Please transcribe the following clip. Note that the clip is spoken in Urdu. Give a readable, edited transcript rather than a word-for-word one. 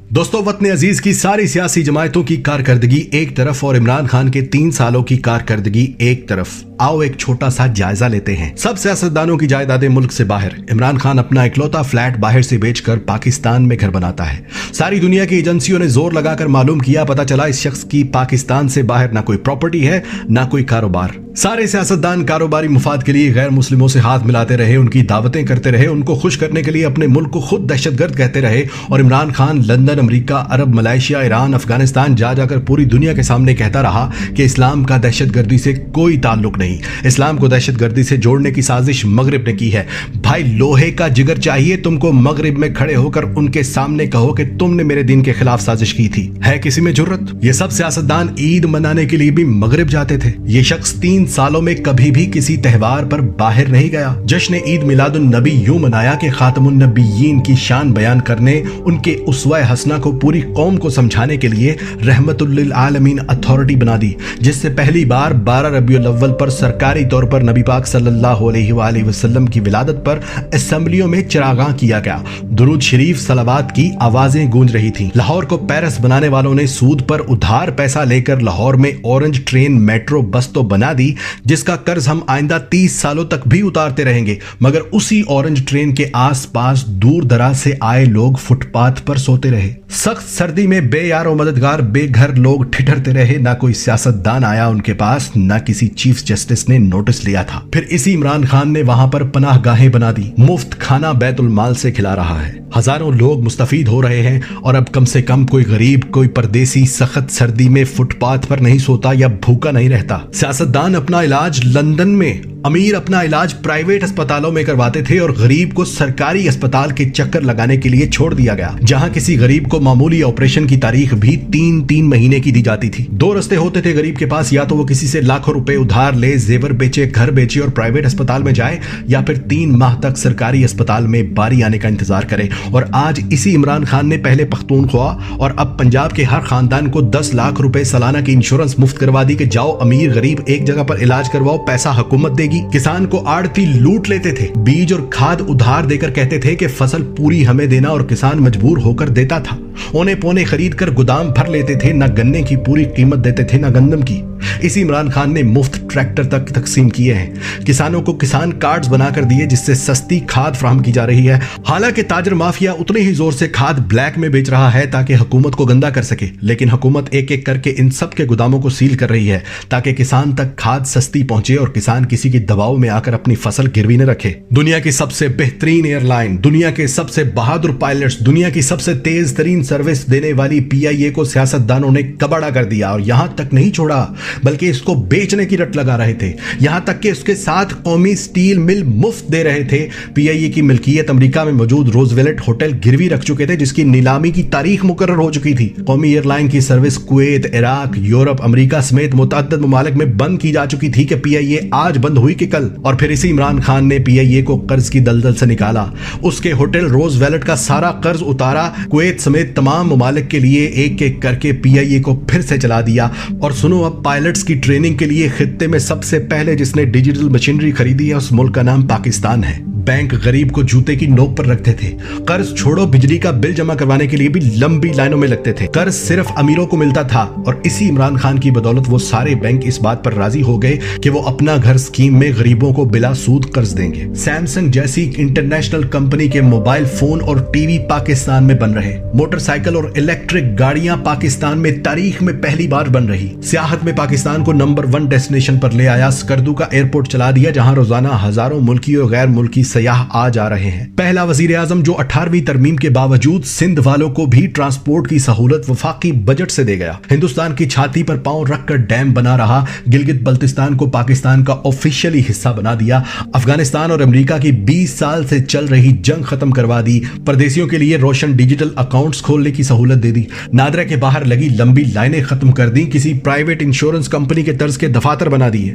دوستو، وطن عزیز کی ساری سیاسی جماعتوں کی کارکردگی ایک طرف اور عمران خان کے 3 سالوں کی کارکردگی ایک طرف، آؤ ایک چھوٹا سا جائزہ لیتے ہیں۔ سب سیاستدانوں کی جائیدادیں ملک سے باہر، عمران خان اپنا اکلوتا فلیٹ باہر سے بیچ کر پاکستان میں گھر بناتا ہے۔ ساری دنیا کی ایجنسیوں نے زور لگا کر معلوم کیا، پتا چلا اس شخص کی پاکستان سے باہر نہ کوئی پراپرٹی ہے نہ کوئی کاروبار۔ سارے سیاستدان کاروباری مفاد کے لیے غیر مسلموں سے ہاتھ ملاتے رہے، ان کی دعوتیں کرتے رہے، ان کو خوش کرنے کے لیے اپنے ملک کو خود دہشت گرد کہتے رہے، اور عمران خان لندن، امریکہ، عرب، ملائیشیا، ایران، افغانستان جا کر پوری دنیا کے سامنے کہتا رہا کہ اسلام کا دہشت گردی سے کوئی تعلق نہیں، اسلام کو دہشت گردی سے جوڑنے کی سازش مغرب نے کی ہے۔ بھائی، لوہے کا جگر چاہیے تم کو مغرب میں کھڑے ہو کر ان کے سامنے کہو کہ تم نے میرے دین کے خلاف سازش کی تھی۔ ہے کسی میں جرت؟ یہ سب سیاستدان عید منانے کے لیے بھی مغرب جاتے تھے۔ یہ شخص 3 سالوں میں کبھی بھی کسی تہوار پر باہر نہیں گیا۔ جشن عید میلاد النبی یوں منایا کہ خاتم النبیین کی شان بیان کرنے، ان کے اسوہ حسنہ کو پوری قوم کو سمجھانے کے لیے رحمت للعالمین اتھارٹی بنا دی، جس سے پہلی بار 12 ربیع الاول پر سرکاری طور پر نبی پاک صلی اللہ علیہ وآلہ وسلم کی ولادت پر اسمبلیوں میں چراغاں کیا گیا، درود شریف صلوات کی آوازیں گونج رہی تھیں۔ لاہور کو پیرس بنانے والوں نے سود پر ادھار پیسہ لے کر لاہور میں اورنج ٹرین میٹرو بس تو بنا دی، جس کا قرض ہم آئندہ 30 سالوں تک بھی اتارتے رہیں گے، مگر اسی اورنج ٹرین کے آس پاس دور دراز سے آئے لوگ فٹ پاتھ پر سوتے رہے۔ سخت سردی میں بے یار و مددگار بے گھر لوگ ٹھٹھرتے رہے، نہ کوئی سیاستدان آیا ان کے پاس، نہ کسی چیف جسٹس نے نوٹس لیا تھا۔ پھر اسی عمران خان نے وہاں پر پناہ گاہیں بنا دی، مفت کھانا بیت المال سے کھلا رہا ہے، ہزاروں لوگ مستفید ہو رہے ہیں، اور اب کم سے کم کوئی غریب، کوئی پردیسی سخت سردی میں فٹ پاتھ پر نہیں سوتا یا بھوکا نہیں رہتا۔ سیاستدان اپنا علاج لندن میں، امیر اپنا علاج پرائیویٹ اسپتالوں میں کرواتے تھے، اور غریب کو سرکاری اسپتال کے چکر لگانے کے لیے چھوڑ دیا گیا، جہاں کسی غریب کو معمولی آپریشن کی تاریخ بھی 3 مہینے کی دی جاتی تھی۔ 2 رستے ہوتے تھے غریب کے پاس، یا تو وہ کسی سے لاکھوں روپے ادھار لے، زیور بیچے، گھر بیچے اور پرائیویٹ اسپتال میں جائے، یا پھر 3 ماہ تک سرکاری اسپتال میں باری آنے کا انتظار کرے۔ اور آج اسی عمران خان نے پہلے پختونخوا اور اب پنجاب کے ہر خاندان کو 10 لاکھ روپے سالانہ کی انشورنس مفت کروا دی کہ جاؤ امیر غریب ایک جگہ پر علاج کرواؤ، پیسہ حکومت دے گی۔ کسان کو آڑتی لوٹ لیتے تھے، بیج اور کھاد ادھار دے کر کہتے تھے کہ فصل پوری ہمیں دینا، اور کسان مجبور ہو کر دیتا تھا۔ اونے پونے خرید کر گودام بھر لیتے تھے، نہ گنے کی پوری قیمت دیتے تھے نہ گندم کی۔ اسی عمران خان نے مفت ٹریکٹر تک تقسیم کیے ہیں، کسانوں کو کسان کارڈز بنا کر دیے جس سے سستی کھاد فراہم کی جا رہی ہے، حالانکہ تاجر مافیا اتنے ہی زور سے کھاد بلیک میں بیچ رہا ہے تاکہ حکومت کو گندا کر سکے، لیکن حکومت ایک ایک کر کے ان سب کے گوداموں کو سیل کر رہی ہے تاکہ کسان تک کھاد سستی پہنچے اور کسان کسی کی دباؤ میں آ کر اپنی فصل گروی نہ رکھے۔ دنیا کی سب سے بہترین ایئر لائن، دنیا کے سب سے بہادر پائلٹس، دنیا کی سب سے تیز ترین سروس دینے والی PIA کو سیاستدانوں نے کباڑا کر دیا، اور یہاں تک نہیں چھوڑا بلکہ اس کو بیچنے کی رٹ لگا رہے تھے، یہاں تک کہ اس کے ساتھ قومی سٹیل مل مفت دے رہے تھے۔ PIA کی ملکیت امریکہ میں موجود روزویلٹ ہوٹل گروی رکھ چکے تھے، جس کی نیلامی کی تاریخ مقرر ہو چکی تھی۔ قومی ایئر لائن کی سروس کویت، عراق، یورپ، امریکہ سمیت متعدد ممالک میں بند کی جا چکی تھی کہ PIA آج بند ہوئی کہ کل۔ اور پھر اسی عمران خان نے PIA کو قرض کی دلدل سے نکالا، اس کے ہوٹل روز ویلٹ کا سارا قرض اتارا، کویت سمیت تمام ممالک کے لیے ایک ایک کر کے PIA کو پھر سے چلا دیا۔ اور سنو، اب پائلٹس کی ٹریننگ کے لیے خطے میں سب سے پہلے جس نے ڈیجیٹل مشینری خریدی ہے اس ملک کا نام پاکستان ہے۔ بینک غریب کو جوتے کی نوک پر رکھتے تھے، قرض چھوڑو بجلی کا بل جمع کروانے کے لیے بھی لمبی لائنوں میں لگتے تھے، قرض صرف امیروں کو ملتا تھا، اور اسی عمران خان کی بدولت وہ سارے بینک اس بات پر راضی ہو گئے کہ وہ اپنا گھر اسکیم میں غریبوں کو بلا سود قرض دیں گے۔ سیمسنگ جیسی انٹرنیشنل کمپنی کے موبائل فون اور ٹی وی پاکستان میں بن رہے، موٹر سائیکل اور الیکٹرک گاڑیاں پاکستان میں تاریخ میں پہلی بار بن رہی، سیاحت میں پاکستان کو نمبر 1 ڈیسٹینیشن پر لے آیا، سکردو کا ایئرپورٹ چلا دیا جہاں روزانہ ہزاروں ملکی اور غیر ملکی سیاح آ جا رہے ہیں۔ پہلا وزیر اعظم جو 18ویں ترمیم کے باوجود سندھ والوں کو بھی ٹرانسپورٹ کی سہولت وفاقی بجٹ سے دے گیا، ہندوستان کی چھاتی پر پاؤں رکھ کر ڈیم بنا رہا، گلگت بلتستان کو پاکستان کا آفیشیلی حصہ بنا دیا، افغانستان اور امریکہ کی 20 سال سے چل رہی جنگ ختم کروا دی، پردیسیوں کے لیے روشن ڈیجیٹل اکاؤنٹس کھولنے کی سہولت دے دی، نادرا کے باہر لگی لمبی لائنیں ختم کر دی، کسی پرائیویٹ انشورنس کمپنی کے طرز کے دفاتر بنا دیے،